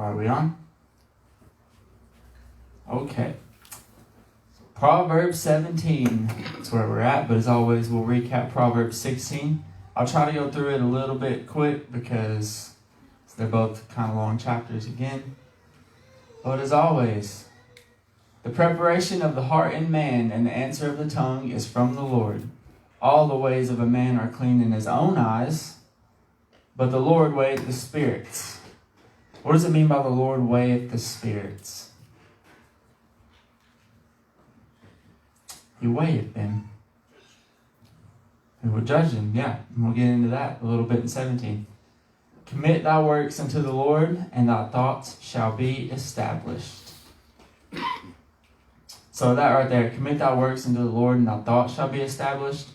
Are we on? Okay. Proverbs 17 is where we're at, but as always, we'll recap Proverbs 16. I'll try to go through it a little bit quick because they're both kind of long chapters again. But as always, the preparation of the heart in man and the answer of the tongue is from the Lord. All the ways of a man are clean in his own eyes, but the Lord weigheth the spirits. What does it mean by the Lord weigheth the spirits? He weigheth them. He will judge them, yeah. And we'll get into that a little bit in 17. Commit thy works unto the Lord, and thy thoughts shall be established. So that right there, commit thy works unto the Lord, and thy thoughts shall be established.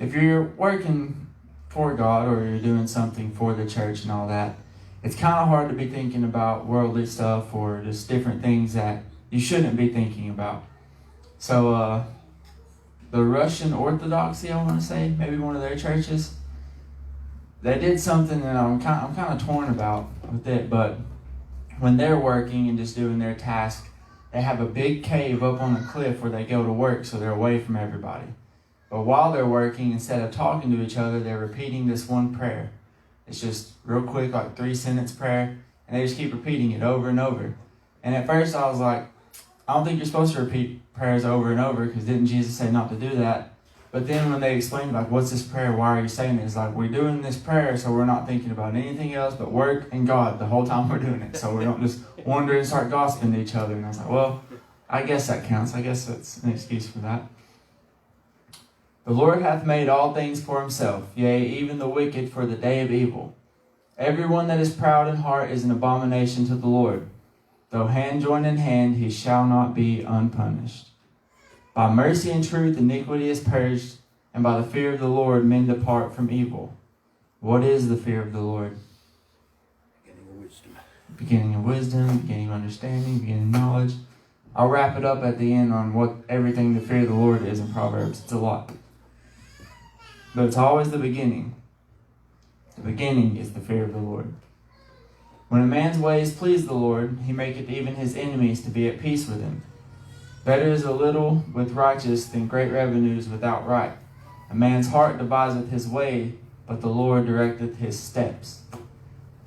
If you're working for God or you're doing something for the church and all that, it's kind of hard to be thinking about worldly stuff or just different things that you shouldn't be thinking about. So the Russian Orthodoxy, I want to say, maybe one of their churches, they did something that I'm kind of torn about with it, but when they're working and just doing their task, they have a big cave up on a cliff where they go to work, so they're away from everybody. But while they're working, instead of talking to each other, they're repeating this one prayer. It's just real quick, like 3-sentence prayer, and they just keep repeating it over and over. And at first I was like, I don't think you're supposed to repeat prayers over and over, because didn't Jesus say not to do that? But then when they explained, like, what's this prayer? Why are you saying it? It's like, we're doing this prayer so we're not thinking about anything else but work and God the whole time we're doing it. So we don't just wander and start gossiping to each other. And I was like, well, I guess that counts. I guess that's an excuse for that. The Lord hath made all things for himself, yea, even the wicked for the day of evil. Everyone that is proud in heart is an abomination to the Lord. Though hand join in hand, he shall not be unpunished. By mercy and truth iniquity is purged, and by the fear of the Lord men depart from evil. What is the fear of the Lord? Beginning of wisdom. Beginning of wisdom, beginning of understanding, beginning of knowledge. I'll wrap it up at the end on what everything the fear of the Lord is in Proverbs. It's a lot. But it's always the beginning. The beginning is the fear of the Lord. When a man's ways please the Lord, he maketh even his enemies to be at peace with him. Better is a little with righteous than great revenues without right. A man's heart deviseth his way, but the Lord directeth his steps.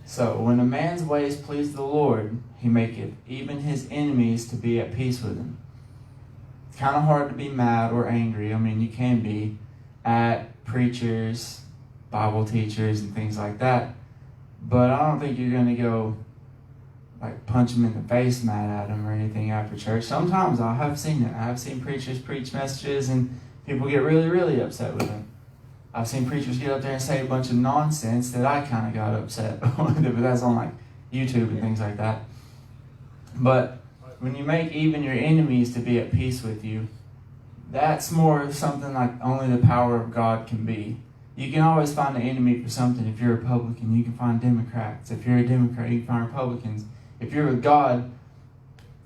So when a man's ways please the Lord, he maketh even his enemies to be at peace with him. It's kind of hard to be mad or angry. I mean, you can be at preachers, Bible teachers, and things like that. But I don't think you're going to go like punch them in the face mad at them or anything after church. Sometimes I have seen it. I have seen preachers preach messages and people get really, really upset with them. I've seen preachers get up there and say a bunch of nonsense that I kind of got upset with, but that's on like YouTube and things like that. But when you make even your enemies to be at peace with you, that's more something like only the power of God can be. You can always find an enemy for something. If you're a Republican, you can find Democrats. If you're a Democrat, you can find Republicans. If you're with God,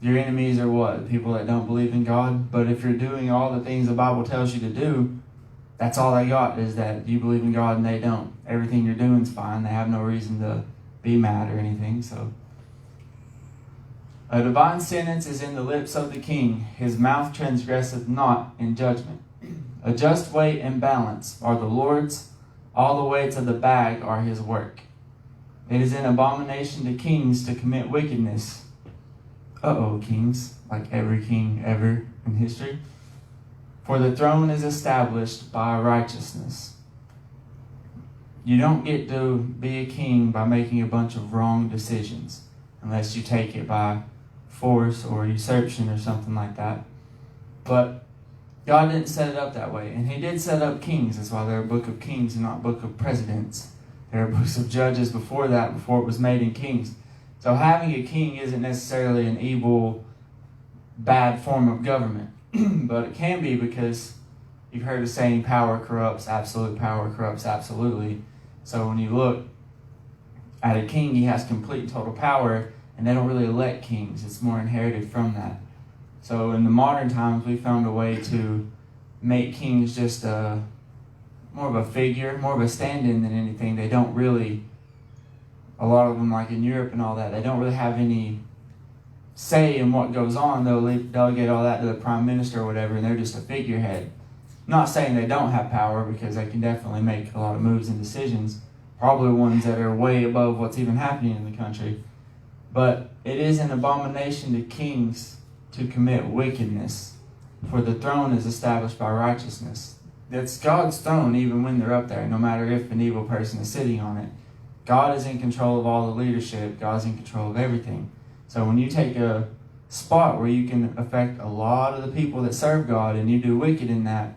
your enemies are what? People that don't believe in God. But if you're doing all the things the Bible tells you to do, that's all they got, is that you believe in God and they don't. Everything you're doing is fine. They have no reason to be mad or anything. So, a divine sentence is in the lips of the king. His mouth transgresseth not in judgment. A just weight and balance are the Lord's. All the weights of the bag are his work. It is an abomination to kings to commit wickedness. Kings, like every king ever in history. For the throne is established by righteousness. You don't get to be a king by making a bunch of wrong decisions, unless you take it by force or usurpation or something like that. But God didn't set it up that way. And he did set up kings. That's why they're a book of kings and not a book of presidents. There are books of judges before that, before it was made in kings. So having a king isn't necessarily an evil, bad form of government. But it can be, because you've heard the saying, power corrupts, absolute power corrupts absolutely. So when you look at a king, he has complete and total power, and they don't really elect kings. It's more inherited from that. So in the modern times, we found a way to make kings just more of a figure, more of a stand-in than anything. They don't really a lot of them, like in Europe and all that, they don't really have any say in what goes on. They'll delegate all that to the prime minister or whatever, and they're just a figurehead. I'm not saying they don't have power, because they can definitely make a lot of moves and decisions, probably ones that are way above what's even happening in the country. But it is an abomination to kings to commit wickedness, for the throne is established by righteousness. That's God's throne even when they're up there, no matter if an evil person is sitting on it. God is in control of all the leadership. God's in control of everything. So when you take a spot where you can affect a lot of the people that serve God and you do wicked in that,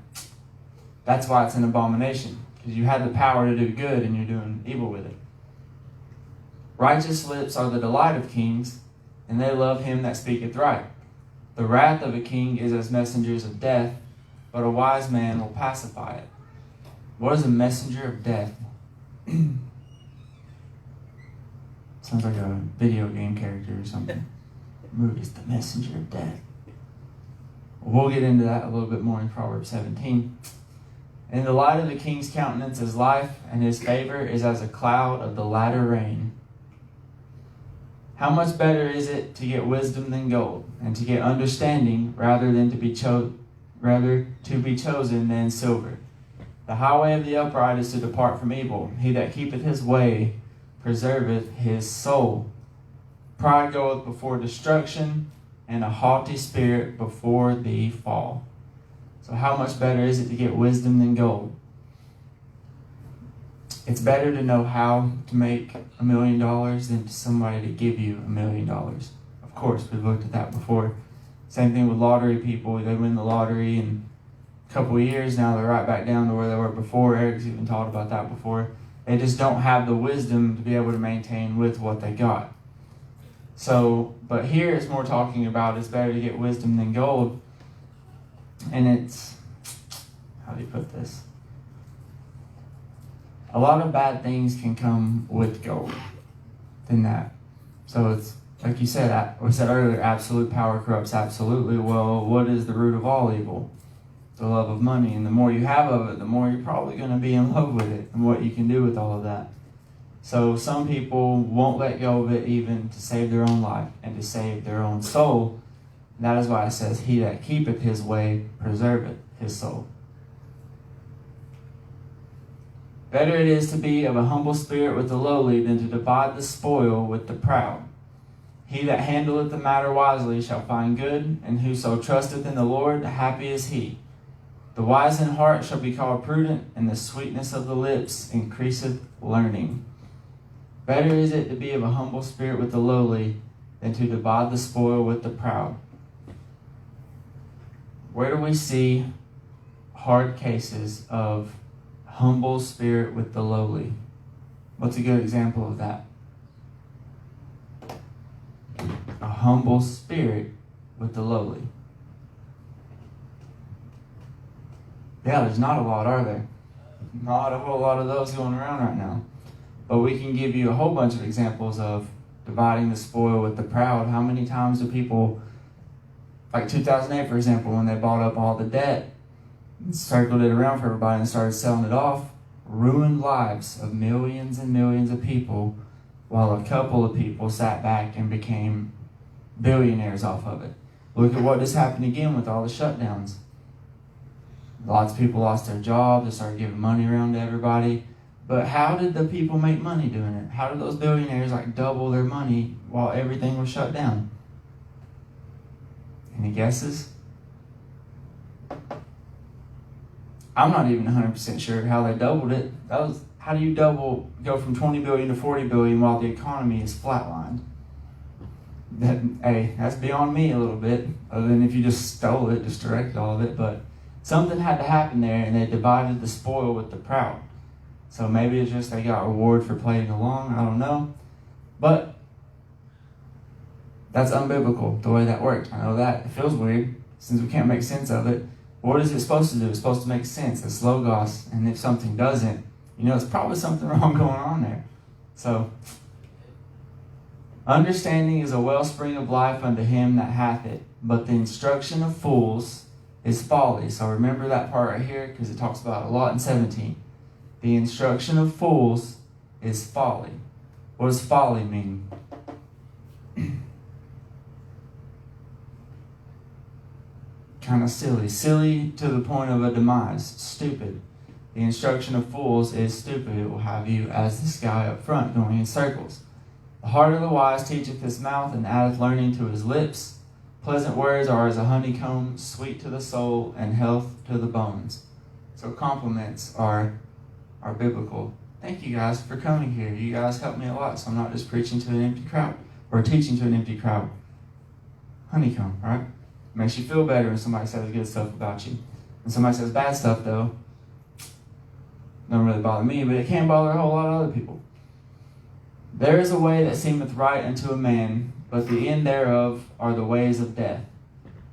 that's why it's an abomination, because you have the power to do good and you're doing evil with it. Righteous lips are the delight of kings, and they love him that speaketh right. The wrath of a king is as messengers of death, but a wise man will pacify it. What is a messenger of death? Sounds like a video game character or something. Movie's the messenger of death. We'll get into that a little bit more in Proverbs 17. In the light of the king's countenance is life, and his favor is as a cloud of the latter rain. How much better is it to get wisdom than gold, and to get understanding rather to be chosen than silver? The highway of the upright is to depart from evil. He that keepeth his way preserveth his soul. Pride goeth before destruction, and a haughty spirit before the fall. So how much better is it to get wisdom than gold? It's better to know how to make $1 million than to somebody to give you $1 million. Of course, we've looked at that before. Same thing with lottery people. They win the lottery, and a couple of years now they're right back down to where they were before. Eric's even talked about that before. They just don't have the wisdom to be able to maintain with what they got. So, but here it's more talking about it's better to get wisdom than gold. And it's, how do you put this? A lot of bad things can come with gold than that. So it's, like you said, we said earlier, absolute power corrupts absolutely. Well, what is the root of all evil? The love of money. And the more you have of it, the more you're probably going to be in love with it and what you can do with all of that. So some people won't let go of it even to save their own life and to save their own soul. And that is why it says, he that keepeth his way preserveth his soul. Better it is to be of a humble spirit with the lowly than to divide the spoil with the proud. He that handleth the matter wisely shall find good, and whoso trusteth in the Lord, happy is he. The wise in heart shall be called prudent, and the sweetness of the lips increaseth learning. Better is it to be of a humble spirit with the lowly than to divide the spoil with the proud. Where do we see hard cases of humble spirit with the lowly? What's a good example of that? A humble spirit with the lowly. Yeah, there's not a lot, are there? Not a whole lot of those going around right now. But we can give you a whole bunch of examples of dividing the spoil with the proud. How many times do people, like 2008 for example, when they bought up all the debt, circled it around for everybody and started selling it off, ruined lives of millions and millions of people, while a couple of people sat back and became billionaires off of it. Look at what just happened again with all the shutdowns. Lots of people lost their jobs, they started giving money around to everybody. But how did the people make money doing it? How did those billionaires double their money while everything was shut down? Any guesses? I'm not even 100% sure how they doubled it. How do you go from 20 billion to 40 billion while the economy is flatlined? That's beyond me a little bit, other than if you just stole it, just directed all of it. But something had to happen there, and they divided the spoil with the proud. So maybe it's just they got reward for playing along. I don't know. But that's unbiblical, the way that worked. I know that. It feels weird, since we can't make sense of it. What is it supposed to do? It's supposed to make sense. It's logos. And if something doesn't, it's probably something wrong going on there. So, understanding is a wellspring of life unto him that hath it, but the instruction of fools is folly. So remember that part right here, because it talks about it a lot in 17. The instruction of fools is folly. What does folly mean? Kind of silly. Silly to the point of a demise. Stupid. The instruction of fools is stupid. It will have you as this guy up front going in circles. The heart of the wise teacheth his mouth, and addeth learning to his lips. Pleasant words are as a honeycomb, sweet to the soul, and health to the bones. So compliments are biblical. Thank you guys for coming here. You guys help me a lot, so I'm not just preaching to an empty crowd or teaching to an empty crowd. Honeycomb, right? Makes you feel better when somebody says good stuff about you. When somebody says bad stuff, though, don't really bother me, but it can bother a whole lot of other people. There is a way that seemeth right unto a man, but the end thereof are the ways of death.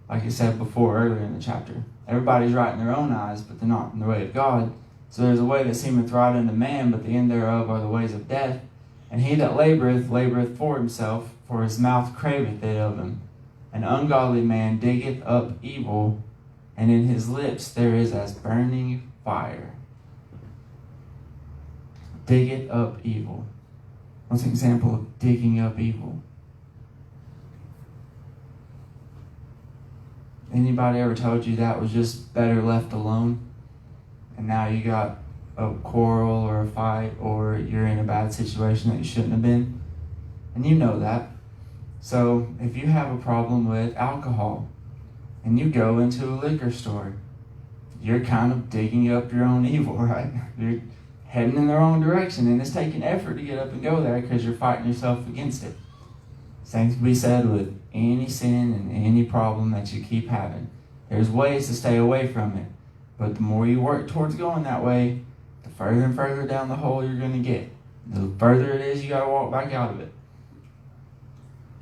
Like it said before earlier in the chapter. Everybody's right in their own eyes, but they're not in the way of God. So there's a way that seemeth right unto man, but the end thereof are the ways of death. And he that laboureth, laboureth for himself, for his mouth craveth it of him. An ungodly man diggeth up evil, and in his lips there is as burning fire. Diggeth up evil. What's an example of digging up evil? Anybody ever told you that was just better left alone? And now you got a quarrel or a fight, or you're in a bad situation that you shouldn't have been? And you know that. So if you have a problem with alcohol and you go into a liquor store, you're kind of digging up your own evil, right? You're heading in the wrong direction, and it's taking effort to get up and go there because you're fighting yourself against it. Same can be said with any sin and any problem that you keep having. There's ways to stay away from it, but the more you work towards going that way, the further and further down the hole you're going to get. The further it is, you got to walk back out of it.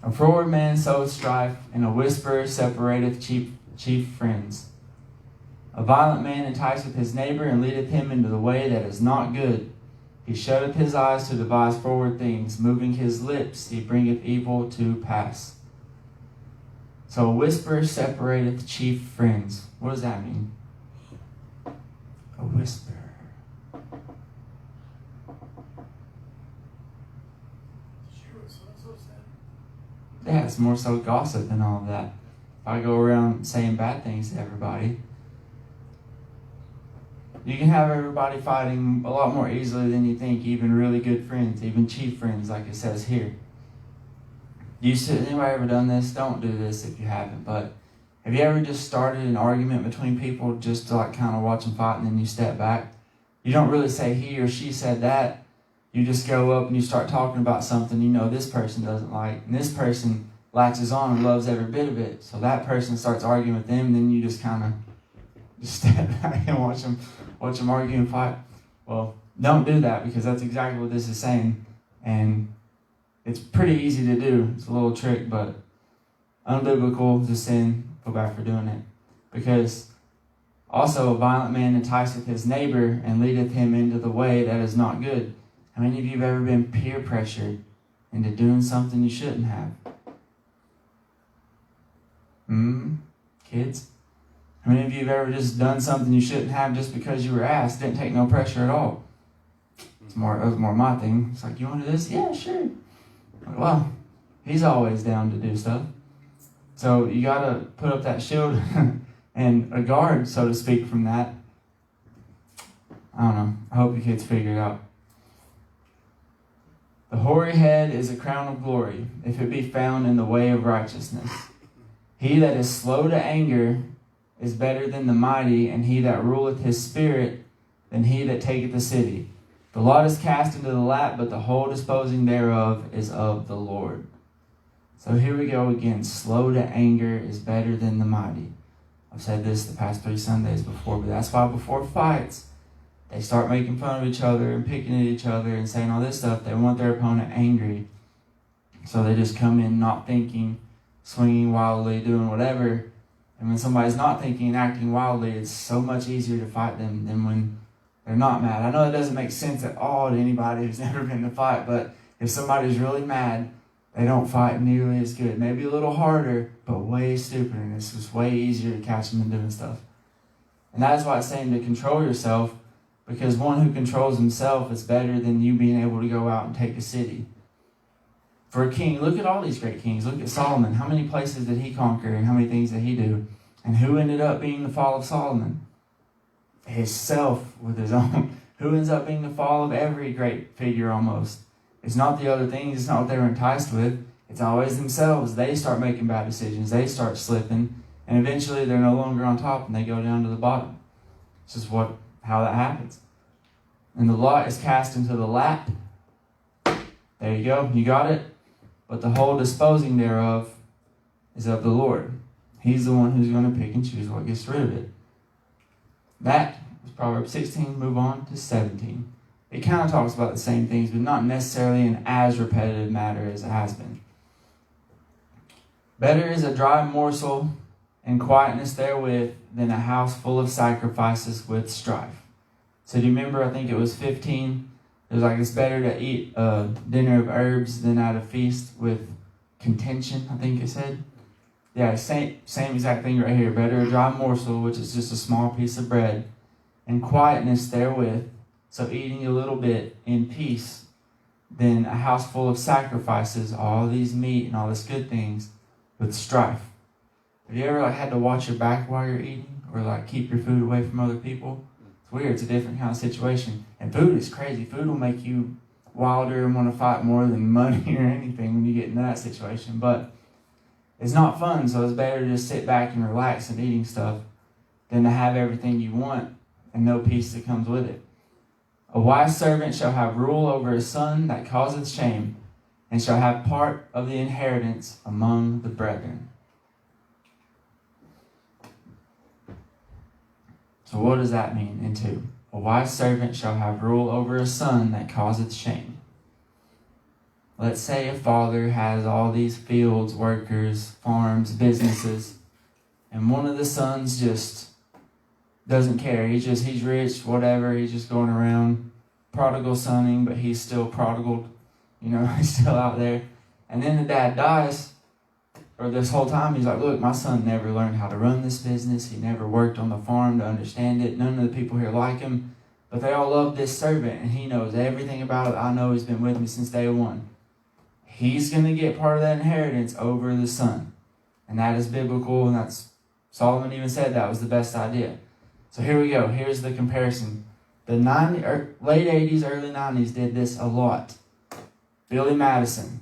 A froward man soweth strife, and a whisperer separateth chief friends. A violent man enticeth his neighbor, and leadeth him into the way that is not good. He shutteth his eyes to devise forward things. Moving his lips, he bringeth evil to pass. So a whisper separateth chief friends. What does that mean? A whisper. Yeah, it's more so gossip than all of that. If I go around saying bad things to everybody, you can have everybody fighting a lot more easily than you think, even really good friends, even chief friends, like it says here. Anybody ever done this? Don't do this if you haven't, but have you ever just started an argument between people just to like kind of watch them fight, and then you step back? You don't really say he or she said that. You just go up and you start talking about something you know this person doesn't like, and this person latches on and loves every bit of it. So that person starts arguing with them, and then you just kind of just step back and watch them argue and fight. Well, don't do that, because that's exactly what this is saying. And it's pretty easy to do. It's a little trick, but unbiblical to sin. Go back for doing it. Because also a violent man enticeth his neighbor, and leadeth him into the way that is not good. How many of you have ever been peer pressured into doing something you shouldn't have? Kids? How many of you have ever just done something you shouldn't have just because you were asked? Didn't take no pressure at all. It was more my thing. It's like, you want to do this? Yeah, sure. Like, well, he's always down to do stuff. So you got to put up that shield and a guard, so to speak, from that. I don't know. I hope you kids figure it out. The hoary head is a crown of glory, if it be found in the way of righteousness. He that is slow to anger is better than the mighty, and he that ruleth his spirit than he that taketh the city. The lot is cast into the lap, but the whole disposing thereof is of the Lord. So here we go again. Slow to anger is better than the mighty. I've said this the past 3 Sundays before, but that's why before fights, they start making fun of each other and picking at each other and saying all this stuff. They want their opponent angry. So they just come in not thinking, swinging wildly, doing whatever. And when somebody's not thinking and acting wildly, it's so much easier to fight them than when they're not mad. I know that doesn't make sense at all to anybody who's never been in a fight, but if somebody's really mad, they don't fight nearly as good. Maybe a little harder, but way stupider. And it's just way easier to catch them doing stuff. And that's why it's saying to control yourself, because one who controls himself is better than you being able to go out and take a city. For a king, look at all these great kings. Look at Solomon. How many places did he conquer and how many things did he do? And who ended up being the fall of Solomon? Himself with his own. Who ends up being the fall of every great figure almost? It's not the other things. It's not what they were enticed with. It's always themselves. They start making bad decisions. They start slipping. And eventually they're no longer on top and they go down to the bottom. It's just how that happens. And the lot is cast into the lap. There you go. You got it? But the whole disposing thereof is of the Lord. He's the one who's going to pick and choose what gets rid of it. That was Proverbs 16. Move on to 17. It kind of talks about the same things, but not necessarily in as repetitive matter as it has been. Better is a dry morsel and quietness therewith than a house full of sacrifices with strife. So do you remember, I think it was 15, it was like it's better to eat a dinner of herbs than at a feast with contention, I think it said. Yeah, same exact thing right here. Better a dry morsel, which is just a small piece of bread, and quietness therewith, so eating a little bit in peace, than a house full of sacrifices, all these meat and all these good things, with strife. Have you ever had to watch your back while you're eating, or keep your food away from other people? It's weird. It's a different kind of situation. And food is crazy. Food will make you wilder and want to fight more than money or anything when you get in that situation. But it's not fun, so it's better to just sit back and relax and eating stuff than to have everything you want and no peace that comes with it. A wise servant shall have rule over his son that causeth shame, and shall have part of the inheritance among the brethren. So what does that mean in 2? A wise servant shall have rule over a son that causeth shame. Let's say a father has all these fields, workers, farms, businesses, and one of the sons just doesn't care. He's rich, whatever. He's just going around prodigal sonning, but he's still prodigal. He's still out there. And then the dad dies, or this whole time he's like, look, my son never learned how to run this business. He never worked on the farm to understand it. None of the people here like him, but they all love this servant, and he knows everything about it. I know he's been with me since day one. He's going to get part of that inheritance over the son. And that is biblical, and that's Solomon even said that was the best idea. So here we go. Here's the comparison. The late 80s, early 90s did this a lot. Billy Madison.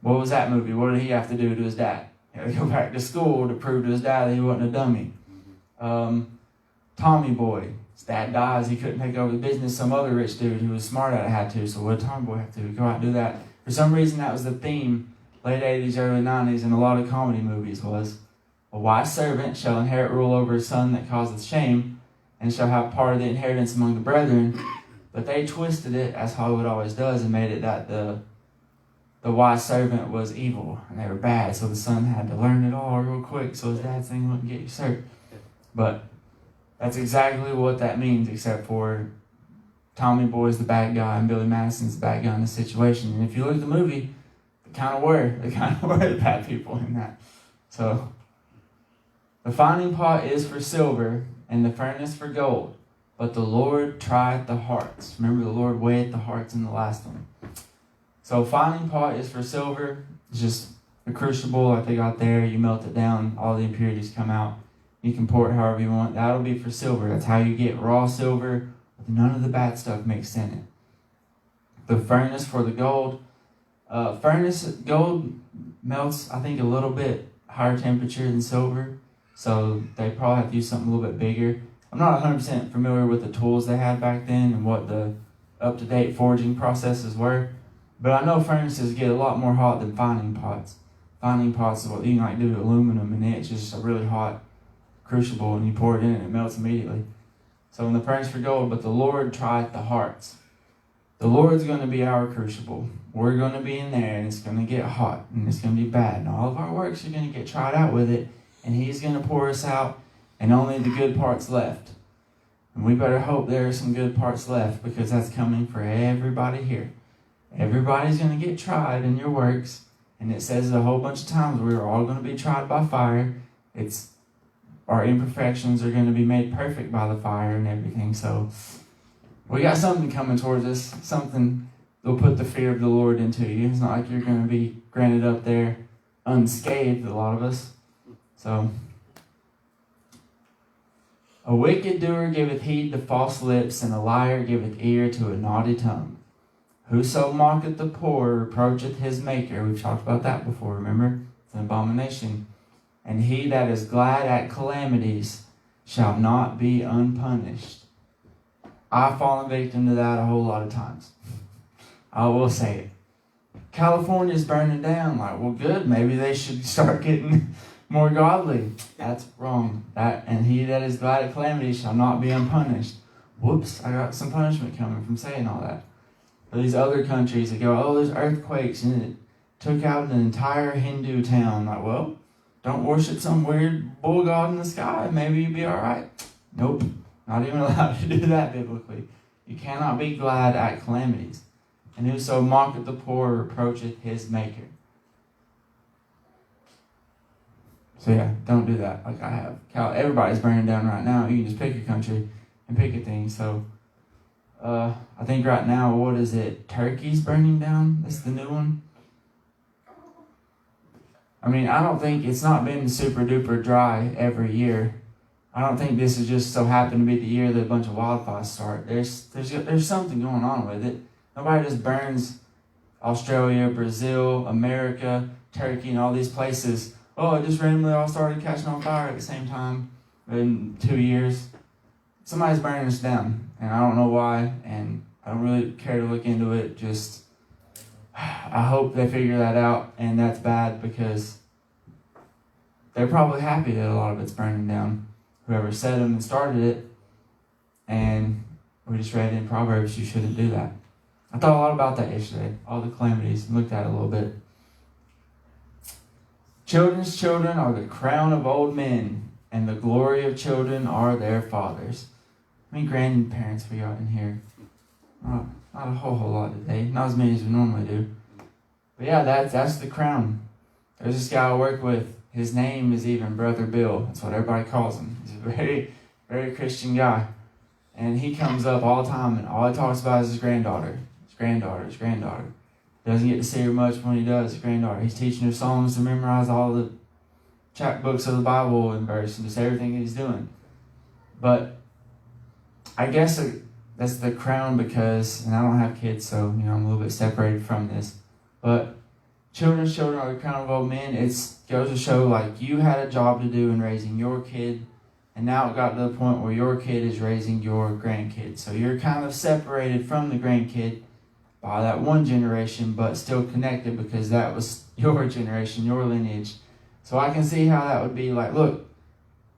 What was that movie? What did he have to do to his dad? He had to go back to school to prove to his dad that he wasn't a dummy. Tommy Boy. His dad dies. He couldn't take over the business. Some other rich dude who was smart at it had to. So what did Tommy Boy have to do? Go out and do that. For some reason, that was the theme, late 80s, early 90s, in a lot of comedy movies was, a wise servant shall inherit rule over his son that causeth shame, and shall have part of the inheritance among the brethren. But they twisted it, as Hollywood always does, and made it that the wise servant was evil, and they were bad, so the son had to learn it all real quick so his dad's thing wouldn't get usurped. But that's exactly what that means, except for Tommy Boy's the bad guy and Billy Madison's the bad guy in this situation. And if you look at the movie, they kind of were the bad people in that. So, the finding pot is for silver, and the furnace for gold, but the Lord trieth the hearts. Remember, the Lord weighed the hearts in the last one. So, finding pot is for silver. It's just a crucible like they got there. You melt it down, all the impurities come out. You can pour it however you want. That'll be for silver. That's how you get raw silver. None of the bad stuff mixed in it. The furnace for the gold. Gold melts, I think, a little bit higher temperature than silver. So they probably have to use something a little bit bigger. I'm not 100% familiar with the tools they had back then and what the up-to-date forging processes were. But I know furnaces get a lot more hot than finding pots. Finding pots is what you can do aluminum, and it's just a really hot crucible, and you pour it in and it melts immediately. So in the furnace for gold, but the Lord trieth the hearts. The Lord's going to be our crucible. We're going to be in there, and it's going to get hot, and it's going to be bad. And all of our works are going to get tried out with it, and He's going to pour us out, and only the good parts left. And we better hope there are some good parts left, because that's coming for everybody here. Everybody's going to get tried in your works, and it says a whole bunch of times we're all going to be tried by fire. Our imperfections are going to be made perfect by the fire and everything. So we got something coming towards us, something they'll put the fear of the Lord into you. It's not like you're going to be granted up there unscathed, a lot of us. So, a wicked doer giveth heed to false lips, and a liar giveth ear to a naughty tongue. Whoso mocketh the poor reproacheth his maker. We've talked about that before, remember? It's an abomination. And he that is glad at calamities shall not be unpunished. I've fallen victim to that a whole lot of times. I will say it. California's burning down. Like, well, good. Maybe they should start getting more godly. That's wrong. And he that is glad at calamity shall not be unpunished. Whoops, I got some punishment coming from saying all that. Or these other countries that go, oh, there's earthquakes, and it took out an entire Hindu town. Like, well, don't worship some weird bull god in the sky. Maybe you'll be all right. Nope. Not even allowed to do that biblically. You cannot be glad at calamities. And whoso mocketh the poor reproacheth his maker. So yeah, don't do that like I have. Everybody's burning down right now. You can just pick a country and pick a thing. So I think right now, what is it? Turkey's burning down? That's the new one. I mean, I don't think it's not been super duper dry every year. I don't think this is just so happened to be the year that a bunch of wildfires start. There's something going on with it. Nobody just burns Australia, Brazil, America, Turkey, and all these places. Oh, it just randomly all started catching on fire at the same time in 2 years. Somebody's burning us down, and I don't know why, and I don't really care to look into it. Just, I hope they figure that out, and that's bad because they're probably happy that a lot of it's burning down. Whoever set them and started it, and we just read in Proverbs, you shouldn't do that. I thought a lot about that yesterday, all the calamities, and looked at it a little bit. Children's children are the crown of old men, and the glory of children are their fathers. How many grandparents we got in here? Not a whole lot today, not as many as we normally do. But yeah, that's the crown. There's this guy I work with. His name is even Brother Bill. That's what everybody calls him. He's a very, very Christian guy. And he comes up all the time, and all he talks about is his granddaughter. His granddaughter. Doesn't get to see her much when he does, his granddaughter. He's teaching her songs to memorize all the chapbooks of the Bible in verse and just everything he's doing. But I guess that's the crown because, and I don't have kids, so I'm a little bit separated from this. But children's children are the crown of old men. It goes to show like you had a job to do in raising your kid, and now it got to the point where your kid is raising your grandkid. So you're kind of separated from the grandkid by that one generation, but still connected because that was your generation, your lineage. So I can see how that would be like, look,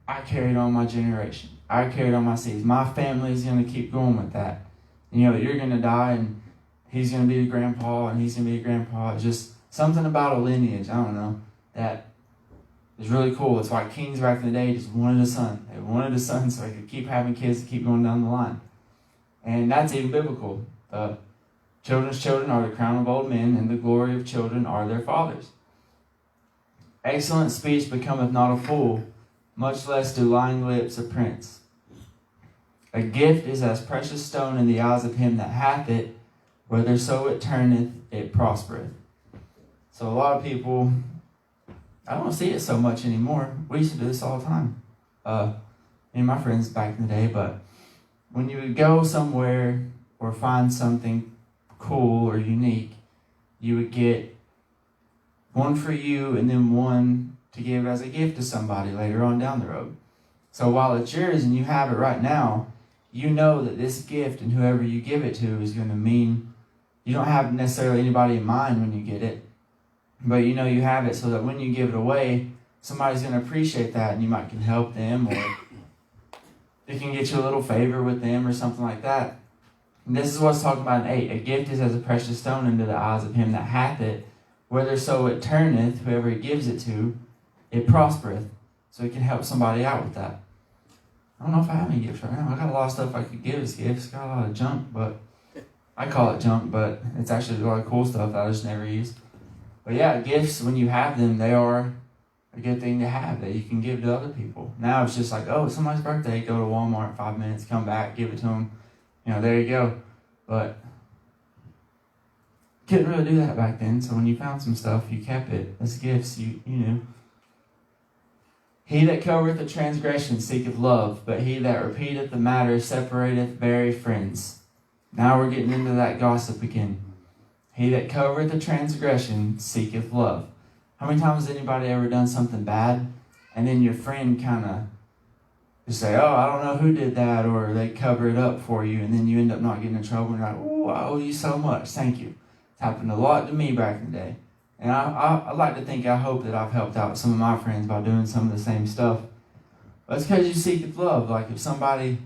I carried on my generation. I carried on my seeds. My family's going to keep going with that. And, you're going to die, and he's going to be the grandpa, and he's going to be a grandpa. It's just something about a lineage, I don't know, that is really cool. It's why kings back in the day just wanted a son. They wanted a son so they could keep having kids to keep going down the line. And that's even biblical. Children's children are the crown of old men, and the glory of children are their fathers. Excellent speech becometh not a fool, much less do lying lips a prince. A gift is as precious stone in the eyes of him that hath it, whitherso it turneth, it prospereth. So a lot of people, I don't see it so much anymore. We used to do this all the time. Me and my friends back in the day, but when you would go somewhere or find something cool or unique, you would get one for you and then one to give as a gift to somebody later on down the road. So while it's yours and you have it right now, you know that this gift and whoever you give it to is going to mean, you don't have necessarily anybody in mind when you get it, but you have it so that when you give it away, somebody's going to appreciate that, and you might can help them, or it can get you a little favor with them or something like that. And this is what's talking about in 8. A gift is as a precious stone into the eyes of him that hath it, whitherso it turneth, whoever he gives it to, it prospereth. So it can help somebody out with that. I don't know if I have any gifts right now. I got a lot of stuff I could give as gifts. Got a lot of junk, but I call it junk, but it's actually a lot of cool stuff that I just never use. But yeah, gifts, when you have them, they are a good thing to have that you can give to other people. Now it's just like, oh, it's somebody's birthday, go to Walmart 5 minutes, come back, give it to them. There you go. But Couldn't really do that back then, so when you found some stuff, you kept it as gifts, you knew. He that covereth a transgression seeketh love, but he that repeateth the matter separateth very friends. Now we're getting into that gossip again. He that covereth a transgression seeketh love. How many times has anybody ever done something bad, and then your friend kind of just say, oh, I don't know who did that, or they cover it up for you, and then you end up not getting in trouble, and you're like, oh, I owe you so much, thank you. It's happened a lot to me back in the day. And I like to think, I hope that I've helped out some of my friends by doing some of the same stuff. But it's because you seek love. Like if somebody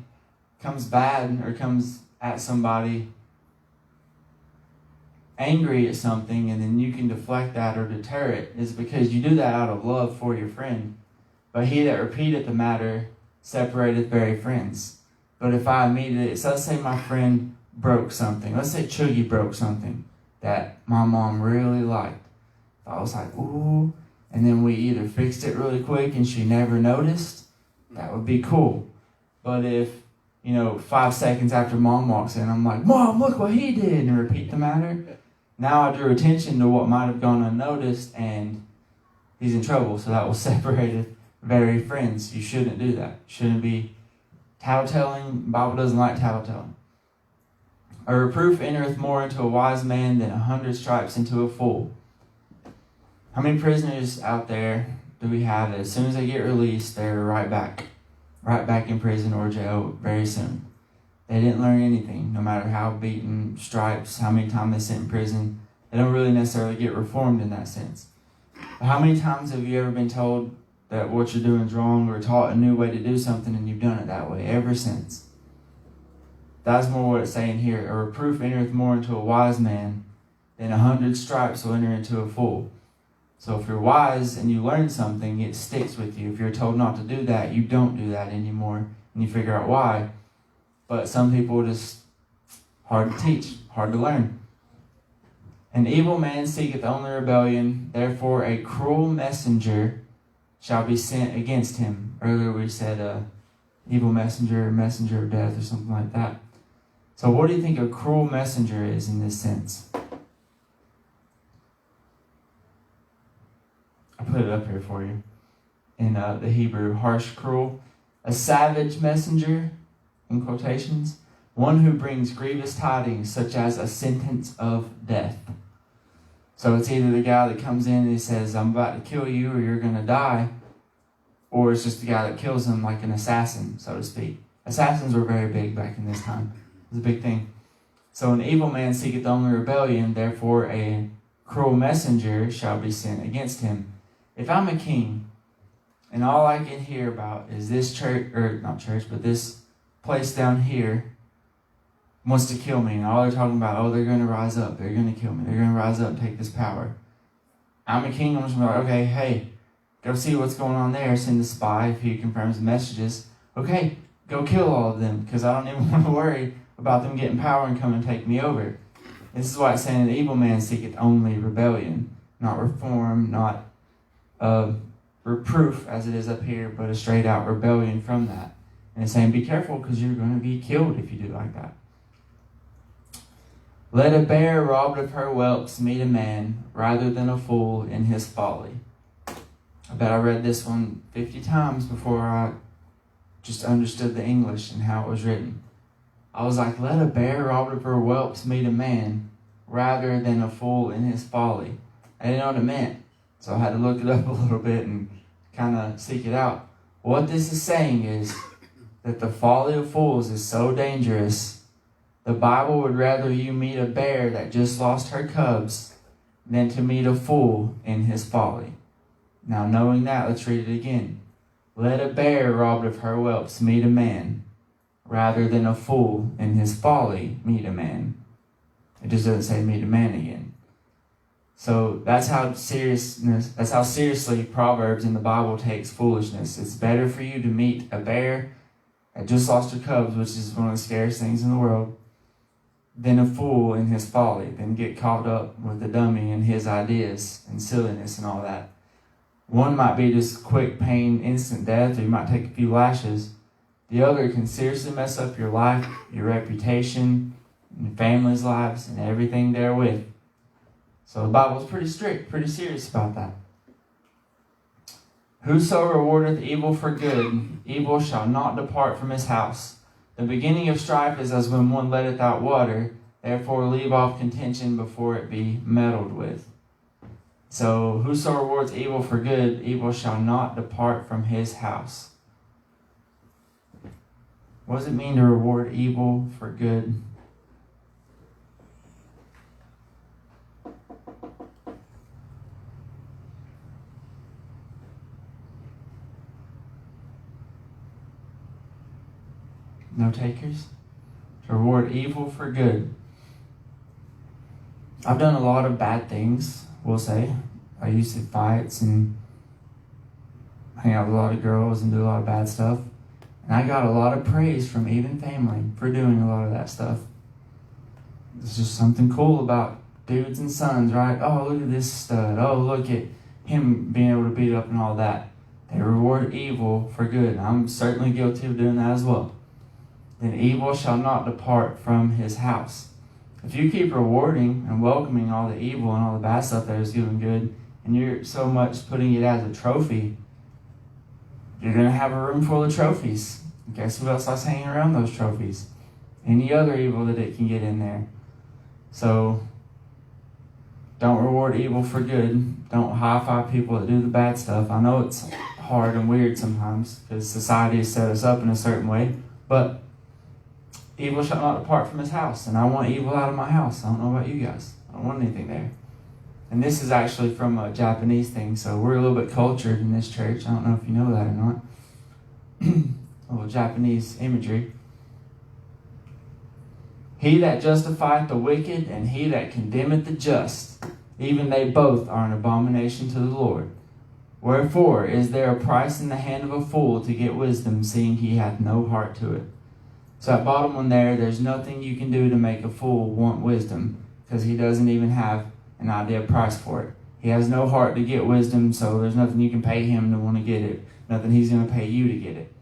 comes bad or comes at somebody angry at something, and then you can deflect that or deter it, is because you do that out of love for your friend. But he that repeateth the matter separateth very friends. But if I immediately, so let's say my friend broke something. Let's say Chuggy broke something that my mom really liked. I was like, ooh, and then we either fixed it really quick and she never noticed, that would be cool. But if, 5 seconds after Mom walks in, I'm like, Mom, look what he did, and repeat the matter, now I drew attention to what might have gone unnoticed, and he's in trouble. So that will separate very friends. You shouldn't do that. You shouldn't be tattletelling. The Bible doesn't like tattletelling. A reproof entereth more into a wise man than 100 stripes into a fool. How many prisoners out there do we have that as soon as they get released, they're right back in prison or jail very soon? They didn't learn anything, no matter how beaten, stripes, how many times they sit in prison. They don't really necessarily get reformed in that sense. But how many times have you ever been told that what you're doing is wrong, or taught a new way to do something, and you've done it that way ever since? That's more what it's saying here. A reproof entereth more into a wise man than 100 stripes will enter into a fool. So if you're wise and you learn something, it sticks with you. If you're told not to do that, you don't do that anymore, and you figure out why. But some people just hard to teach, hard to learn. An evil man seeketh only rebellion, therefore a cruel messenger shall be sent against him. Earlier we said evil messenger of death, or something like that. So what do you think a cruel messenger is in this sense? I put it up here for you. In the Hebrew, harsh, cruel. A savage messenger, in quotations. One who brings grievous tidings, such as a sentence of death. So it's either the guy that comes in and he says, I'm about to kill you or you're going to die. Or it's just the guy that kills them, like an assassin, so to speak. Assassins were very big back in this time. It was a big thing. So an evil man seeketh only rebellion, therefore a cruel messenger shall be sent against him. If I'm a king, and all I can hear about is this church, or not church, but this place down here wants to kill me, and all they're talking about, oh, they're going to rise up, they're going to kill me, they're going to rise up and take this power. I'm a king, I'm just going to be like, okay, hey, go see what's going on there, send the spy if he confirms the messages. Okay, go kill all of them, because I don't even want to worry about them getting power and come and take me over. This is why it's saying an evil man seeketh only rebellion, not reform, not reproof as it is up here, but a straight out rebellion from that. And it's saying be careful, because you're going to be killed if you do like that. Let a bear robbed of her whelps meet a man, rather than a fool in his folly. I bet I read this one 50 times before I just understood the English and how it was written. I was like, let a bear robbed of her whelps meet a man, rather than a fool in his folly. I didn't know what it meant, so I had to look it up a little bit and kind of seek it out. What this is saying is that the folly of fools is so dangerous, the Bible would rather you meet a bear that just lost her cubs than to meet a fool in his folly. Now, knowing that, let's read it again. Let a bear robbed of her whelps meet a man, rather than a fool in his folly meet a man. It just doesn't say meet a man again. So that's how seriously Proverbs in the Bible takes foolishness. It's better for you to meet a bear that just lost her cubs, which is one of the scariest things in the world, than a fool in his folly, than get caught up with the dummy and his ideas and silliness and all that. One might be just quick pain, instant death, or you might take a few lashes. The other can seriously mess up your life, your reputation, your family's lives, and everything therewith. So the Bible's pretty strict, pretty serious about that. Whoso rewardeth evil for good, evil shall not depart from his house. The beginning of strife is as when one letteth out water, therefore leave off contention before it be meddled with. So whoso rewards evil for good, evil shall not depart from his house. What does it mean to reward evil for good? No takers? To reward evil for good. I've done a lot of bad things, we'll say. I used to fights and hang out with a lot of girls and do a lot of bad stuff. And I got a lot of praise from even family for doing a lot of that stuff. There's just something cool about dudes and sons, right? Oh, look at this stud. Oh, look at him being able to beat up and all that. They reward evil for good. I'm certainly guilty of doing that as well. Then evil shall not depart from his house. If you keep rewarding and welcoming all the evil and all the bad stuff that is doing good, and you're so much putting it as a trophy, you're going to have a room full of trophies. And guess who else likes hanging around those trophies? Any other evil that it can get in there. So, don't reward evil for good. Don't high-five people that do the bad stuff. I know it's hard and weird sometimes because society has set us up in a certain way, but evil shall not depart from his house, and I want evil out of my house. I don't know about you guys. I don't want anything there. And this is actually from a Japanese thing, so we're a little bit cultured in this church. I don't know if you know that or not. A little Japanese imagery. He that justifieth the wicked, and he that condemneth the just, even they both are an abomination to the Lord. Wherefore is there a price in the hand of a fool to get wisdom, seeing he hath no heart to it? So that bottom one there's nothing you can do to make a fool want wisdom, because he doesn't even have an idea of price for it. He has no heart to get wisdom, so there's nothing you can pay him to want to get it. Nothing he's going to pay you to get it.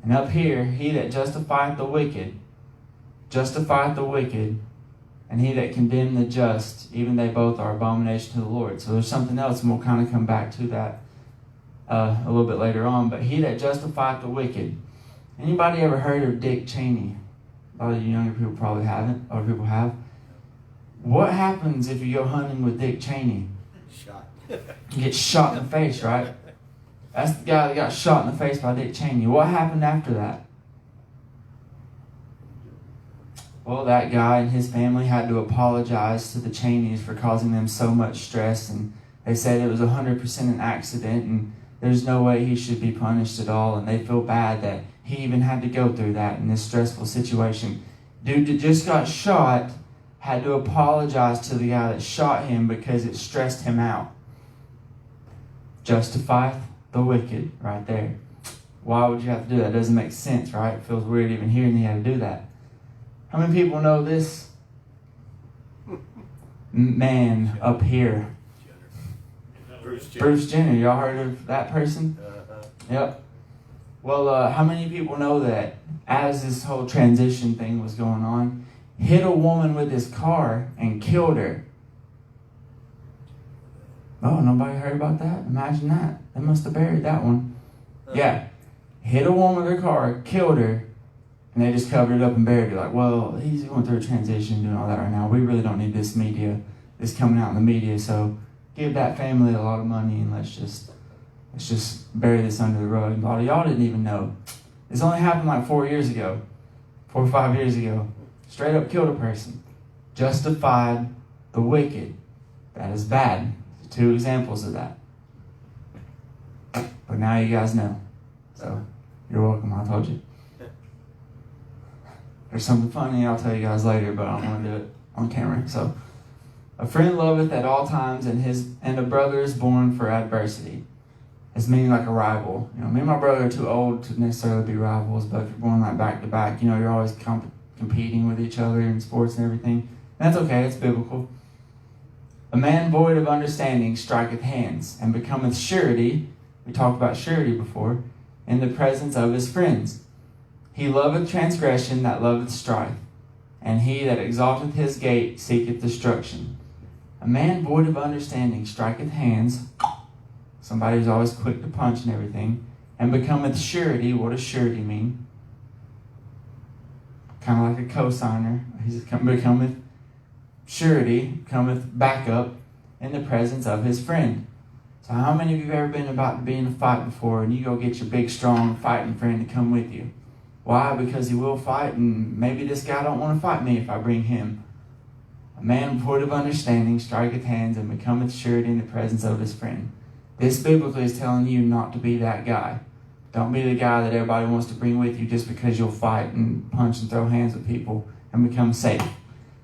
And up here, he that justifieth the wicked, and he that condemneth the just, even they both are abomination to the Lord. So there's something else, and we'll kind of come back to that a little bit later on. But he that justifieth the wicked. Anybody ever heard of Dick Cheney? A lot of you younger people probably haven't. Other people have. What happens if you go hunting with Dick Cheney? Shot. You get shot in the face, right? That's the guy that got shot in the face by Dick Cheney. What happened after that? Well, that guy and his family had to apologize to the Cheneys for causing them so much stress, and they said it was 100% an accident, and there's no way he should be punished at all, and they feel bad that he even had to go through that in this stressful situation. Dude that just got shot had to apologize to the guy that shot him because it stressed him out. Justifieth the wicked, right there. Why would you have to do that? It doesn't make sense, right? It feels weird even hearing he had to do that. How many people know this man up here? Bruce Jenner. Y'all heard of that person? Yep. Well, how many people know that as this whole transition thing was going on, hit a woman with his car and killed her? Oh, nobody heard about that? Imagine that. They must have buried that one. Yeah. Hit a woman with her car, killed her, and they just covered it up and buried it. Like, well, he's going through a transition, doing all that right now. We really don't need this media, this coming out in the media, so give that family a lot of money and let's just bury this under the rug. A lot of y'all didn't even know. This only happened like 4 years ago. 4 or 5 years ago. Straight up killed a person. Justified the wicked. That is bad. 2 examples of that. But now you guys know. So, you're welcome. I told you. There's something funny I'll tell you guys later, but I don't want to do it on camera. So, a friend loveth at all times, and a brother is born for adversity. It's meaning like a rival. You know, me and my brother are too old to necessarily be rivals, but if you're born like back to back, you know, you're always competing with each other in sports and everything. And that's okay, it's biblical. A man void of understanding striketh hands, and becometh surety, we talked about surety before, in the presence of his friends. He loveth transgression that loveth strife, and he that exalteth his gate seeketh destruction. A man void of understanding striketh hands, somebody who's always quick to punch and everything, and becometh surety. What does surety mean? Kind of like a cosigner. He becometh surety, cometh backup in the presence of his friend. So how many of you have ever been about to be in a fight before and you go get your big, strong, fighting friend to come with you? Why? Because he will fight, and maybe this guy don't want to fight me if I bring him. A man void of understanding striketh hands and becometh surety in the presence of his friend. This biblically is telling you not to be that guy. Don't be the guy that everybody wants to bring with you just because you'll fight and punch and throw hands with people and become safe.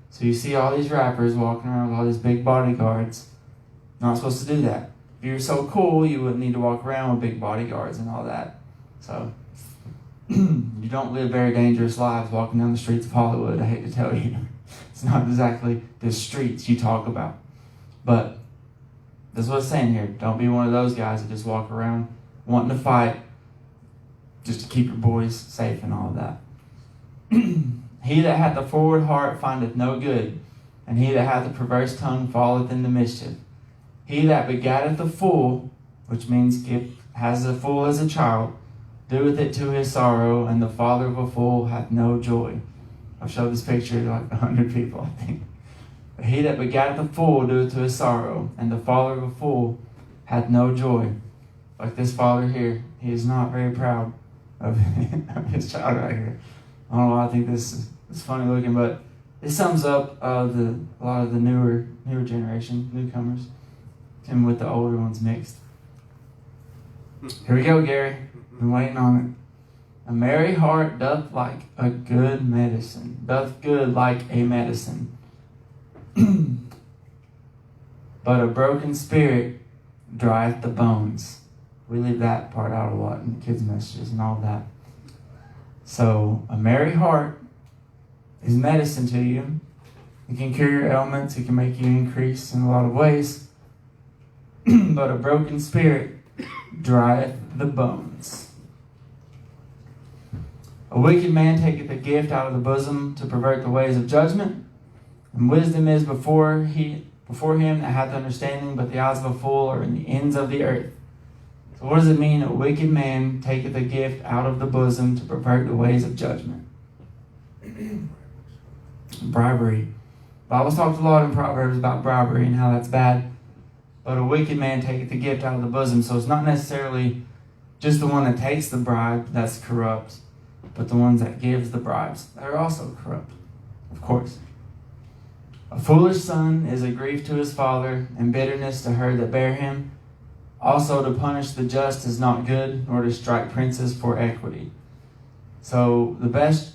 So you see all these rappers walking around with all these big bodyguards. Not supposed to do that. If you were so cool, you wouldn't need to walk around with big bodyguards and all that. So you don't live very dangerous lives walking down the streets of Hollywood, I hate to tell you. It's not exactly the streets you talk about. But that's what it's saying here. Don't be one of those guys that just walk around wanting to fight just to keep your boys safe and all of that. He that hath a forward heart findeth no good, and he that hath a perverse tongue falleth into mischief. He that begetteth a fool, which means has a fool as a child, doeth it to his sorrow, and the father of a fool hath no joy. I've showed this picture to like 100 people, I think. But he that begetteth a fool doeth to his sorrow, and the father of a fool hath no joy. Like this father here, he is not very proud of his child right here. I don't know, I think this is funny looking, but it sums up a lot of the newer generation, newcomers, and with the older ones mixed. Here we go, Gary. Been waiting on it. A merry heart doth like a good medicine. Doth good like a medicine. But a broken spirit drieth the bones. We leave that part out a lot in the kids' messages and all that. So a merry heart is medicine to you. It can cure your ailments. It can make you increase in a lot of ways. But a broken spirit drieth the bones. A wicked man taketh a gift out of the bosom to pervert the ways of judgment. And wisdom is before him that hath understanding, but the eyes of a fool are in the ends of the earth. So what does it mean? A wicked man taketh a gift out of the bosom to pervert the ways of judgment. Bribery. The Bible talks a lot in Proverbs about bribery and how that's bad. But a wicked man taketh a gift out of the bosom. So it's not necessarily just the one that takes the bribe that's corrupt, but the ones that gives the bribes that are also corrupt, of course. A foolish son is a grief to his father, and bitterness to her that bare him. Also to punish the just is not good, nor to strike princes for equity. So the best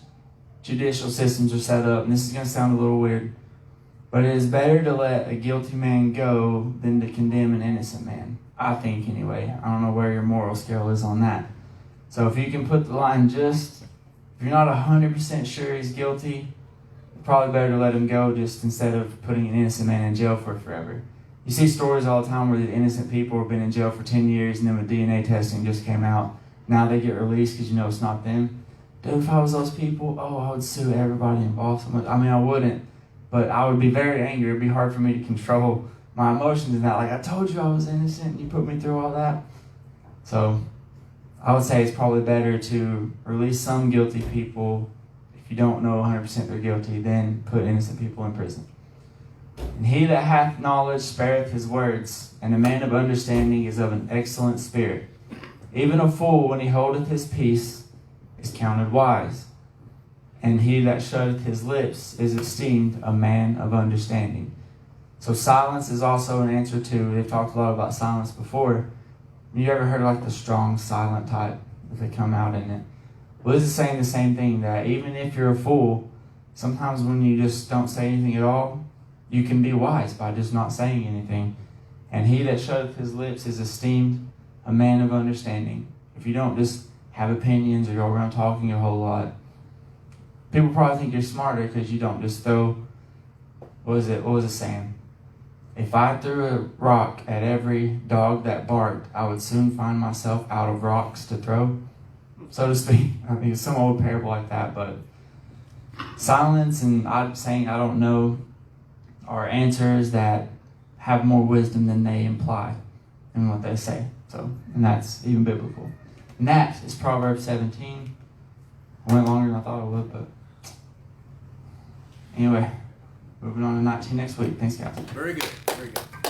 judicial systems are set up, and this is going to sound a little weird, but it is better to let a guilty man go than to condemn an innocent man. I think anyway. I don't know where your moral scale is on that. So if you can put the line just, if you're not 100% sure he's guilty, probably better to let him go just instead of putting an innocent man in jail for forever. You see stories all the time where the innocent people have been in jail for 10 years and then when DNA testing just came out, now they get released because you know it's not them. Dude, if I was those people, I would sue everybody involved so much. I mean, I wouldn't, but I would be very angry. It'd be hard for me to control my emotions in that. Like, I told you I was innocent and you put me through all that. So I would say it's probably better to release some guilty people if you don't know 100% they're guilty, than put innocent people in prison. And he that hath knowledge spareth his words, and a man of understanding is of an excellent spirit. Even a fool, when he holdeth his peace, is counted wise. And he that shutteth his lips is esteemed a man of understanding. So silence is also an answer to, they've talked a lot about silence before. You ever heard of like the strong silent type, if they come out in it? Well, this is saying the same thing, that even if you're a fool, sometimes when you just don't say anything at all, you can be wise by just not saying anything. And he that shutteth his lips is esteemed a man of understanding. If you don't just have opinions or go around talking a whole lot, people probably think you're smarter because you don't just throw, what was it saying? If I threw a rock at every dog that barked, I would soon find myself out of rocks to throw, so to speak. I think it's some old parable like that, but silence and I'm saying I don't know are answers that have more wisdom than they imply in what they say. So, and that's even biblical. And that is Proverbs 17. I went longer than I thought I would, but anyway, moving on to 19 next week. Thanks, guys. Very good. Very good.